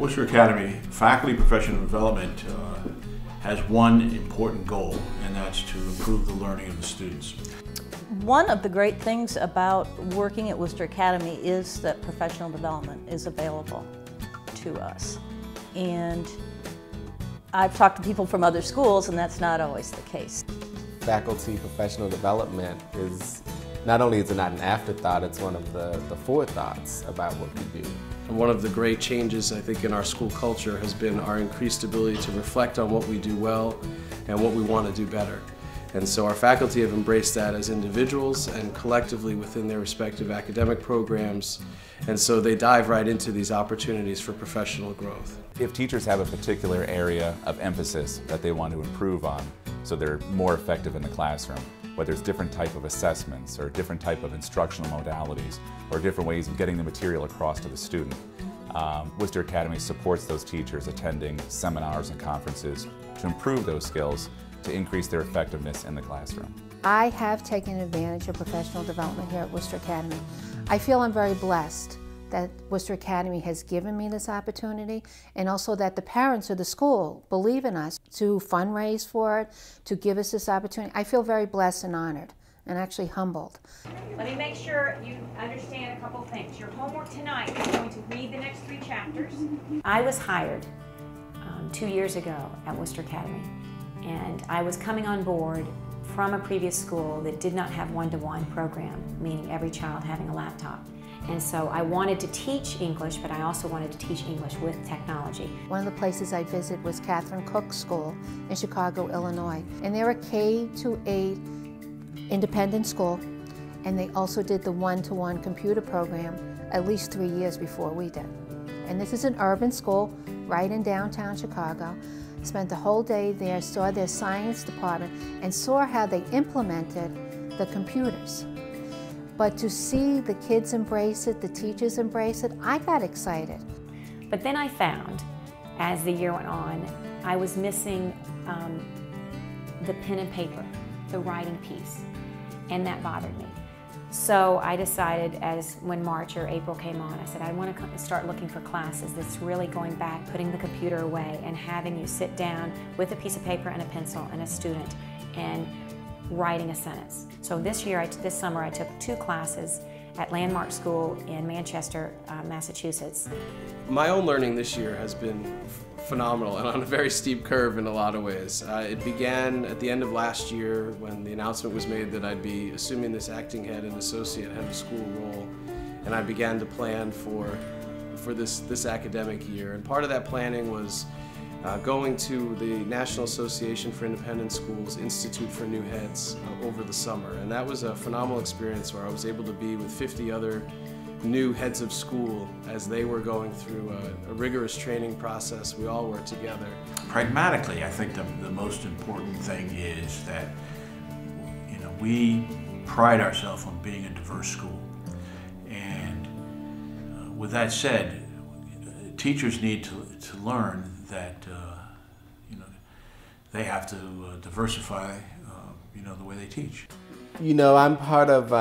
Worcester Academy, faculty professional development has one important goal, and that's to improve the learning of the students. One of the great things about working at Worcester Academy is that professional development is available to us. And I've talked to people from other schools, and that's not always the case. Faculty professional development is, not only is it not an afterthought, it's one of the forethoughts about what we do. One of the great changes, I think, in our school culture has been our increased ability to reflect on what we do well and what we want to do better. And so our faculty have embraced that as individuals and collectively within their respective academic programs. And so they dive right into these opportunities for professional growth. If teachers have a particular area of emphasis that they want to improve on so they're more effective in the classroom, whether it's different type of assessments or different type of instructional modalities or different ways of getting the material across to the student, Worcester Academy supports those teachers attending seminars and conferences to improve those skills to increase their effectiveness in the classroom. I have taken advantage of professional development here at Worcester Academy. I feel I'm very blessed that Worcester Academy has given me this opportunity, and also that the parents of the school believe in us to fundraise for it, to give us this opportunity. I feel very blessed and honored, and actually humbled. Let me make sure you understand a couple things. Your homework tonight is going to read the next 3 chapters. I was hired 2 years ago at Worcester Academy, and I was coming on board from a previous school that did not have one-to-one program, meaning every child having a laptop. And so I wanted to teach English, but I also wanted to teach English with technology. One of the places I visited was Catherine Cook School in Chicago, Illinois. And they're a K-8 independent school, and they also did the one-to-one computer program at least 3 years before we did. And this is an urban school right in downtown Chicago. Spent the whole day there, saw their science department, and saw how they implemented the computers. But to see the kids embrace it, the teachers embrace it, I got excited. But then I found, as the year went on, I was missing the pen and paper, the writing piece, and that bothered me. So I decided, when March or April came on, I said, I want to start looking for classes that's really going back, putting the computer away, and having you sit down with a piece of paper and a pencil and a student and writing a sentence. So this summer I took 2 classes at Landmark School in Manchester, Massachusetts. My own learning this year has been phenomenal and on a very steep curve in a lot of ways. It began at the end of last year when the announcement was made that I'd be assuming this acting head and associate head of school role, and I began to plan for this academic year. And part of that planning was going to the National Association for Independent Schools Institute for New Heads over the summer. And that was a phenomenal experience where I was able to be with 50 other new heads of school as they were going through a rigorous training process. We all worked together. Pragmatically, I think the most important thing is that we pride ourselves on being a diverse school. And with that said, teachers need to learn that they have to diversify the way they teach. I'm part of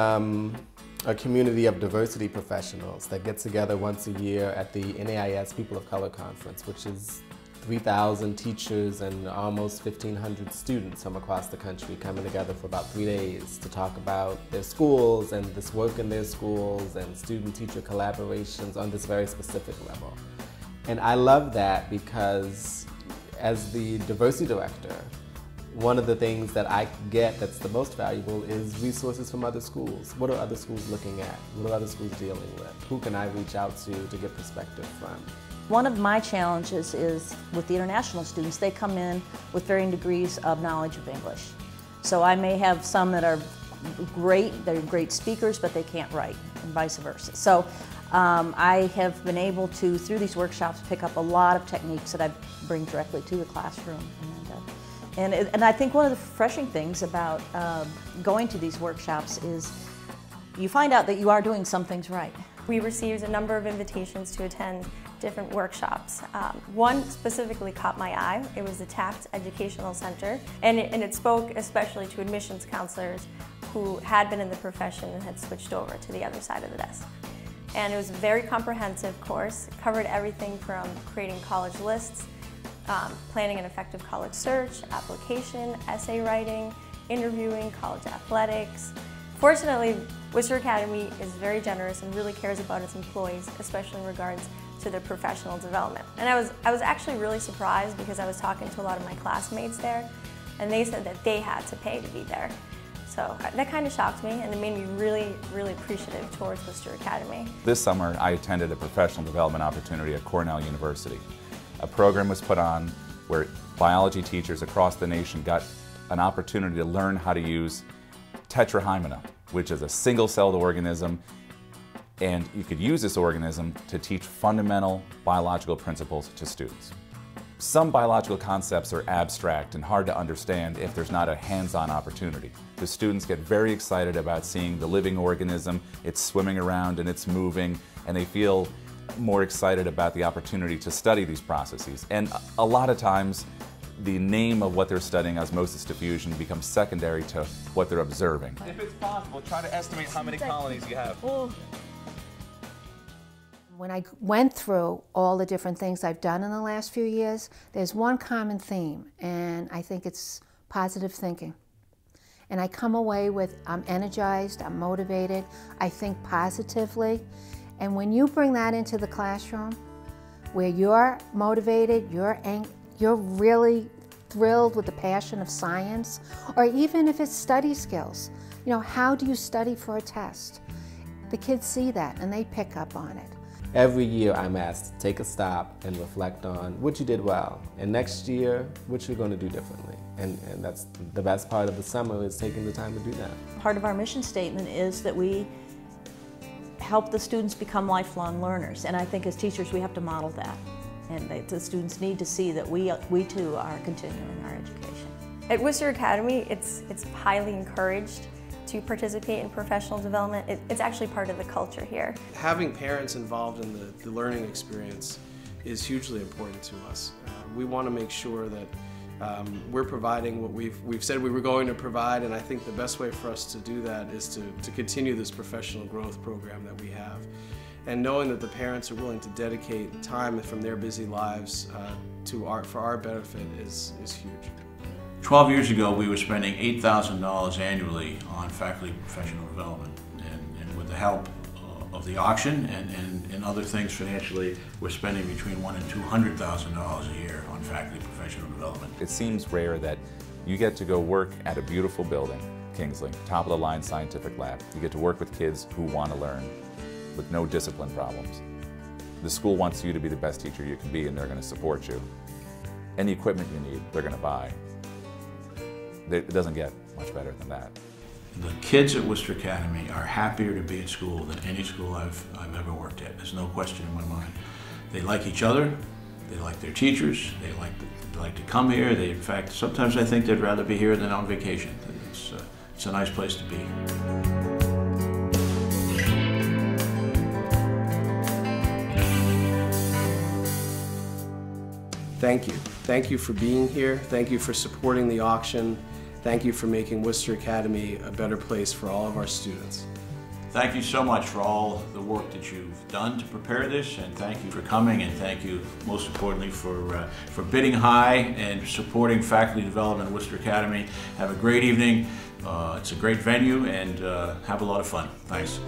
a community of diversity professionals that get together once a year at the NAIS People of Color Conference, which is 3,000 teachers and almost 1,500 students from across the country coming together for about 3 days to talk about their schools and this work in their schools and student-teacher collaborations on this very specific level. And I love that because as the diversity director, one of the things that I get that's the most valuable is resources from other schools. What are other schools looking at? What are other schools dealing with? Who can I reach out to get perspective from? One of my challenges is with the international students, they come in with varying degrees of knowledge of English. So I may have some that are they're great speakers, but they can't write, and vice versa. So I have been able to, through these workshops, pick up a lot of techniques that I bring directly to the classroom. And I think one of the refreshing things about going to these workshops is you find out that you are doing some things right. We received a number of invitations to attend different workshops. One specifically caught my eye. It was the Taft Educational Center, and it spoke especially to admissions counselors who had been in the profession and had switched over to the other side of the desk. And it was a very comprehensive course. It covered everything from creating college lists, planning an effective college search, application, essay writing, interviewing, college athletics. Fortunately, Worcester Academy is very generous and really cares about its employees, especially in regards to their professional development. And I was actually really surprised because I was talking to a lot of my classmates there, and they said that they had to pay to be there. So that kind of shocked me, and it made me really, really appreciative towards Worcester Academy. This summer, I attended a professional development opportunity at Cornell University. A program was put on where biology teachers across the nation got an opportunity to learn how to use tetrahymena, which is a single-celled organism, and you could use this organism to teach fundamental biological principles to students. Some biological concepts are abstract and hard to understand if there's not a hands-on opportunity. The students get very excited about seeing the living organism, it's swimming around and it's moving, and they feel more excited about the opportunity to study these processes. And a lot of times, the name of what they're studying, osmosis diffusion, becomes secondary to what they're observing. If it's possible, try to estimate how many colonies you have. When I went through all the different things I've done in the last few years, there's one common theme, and I think it's positive thinking. And I come away with, I'm energized, I'm motivated, I think positively. And when you bring that into the classroom, where you're motivated, you're really thrilled with the passion of science, or even if it's study skills, you know, how do you study for a test? The kids see that and they pick up on it. Every year I'm asked to take a stop and reflect on what you did well, and next year what you're going to do differently. And that's the best part of the summer, is taking the time to do that. Part of our mission statement is that we help the students become lifelong learners, and I think as teachers we have to model that. And the students need to see that we too are continuing our education. At Worcester Academy, it's highly encouraged to participate in professional development. It's actually part of the culture here. Having parents involved in the learning experience is hugely important to us. We want to make sure that we're providing what we've said we were going to provide, and I think the best way for us to do that is to continue this professional growth program that we have. And knowing that the parents are willing to dedicate time from their busy lives for our benefit is huge. 12 years ago, we were spending $8,000 annually on faculty professional development. And with the help of the auction and other things financially, we're spending between $100,000 and $200,000 a year on faculty professional development. It seems rare that you get to go work at a beautiful building, Kingsley, top-of-the-line scientific lab. You get to work with kids who want to learn with no discipline problems. The school wants you to be the best teacher you can be, and they're going to support you. Any equipment you need, they're going to buy. It doesn't get much better than that. The kids at Worcester Academy are happier to be at school than any school I've ever worked at. There's no question in my mind. They like each other, they like their teachers, they like to come here. In fact, sometimes I think they'd rather be here than on vacation. It's a nice place to be. Thank you. Thank you for being here. Thank you for supporting the auction. Thank you for making Worcester Academy a better place for all of our students. Thank you so much for all the work that you've done to prepare this, and thank you for coming, and thank you most importantly for bidding high and supporting faculty development at Worcester Academy. Have a great evening. It's a great venue, and have a lot of fun. Thanks.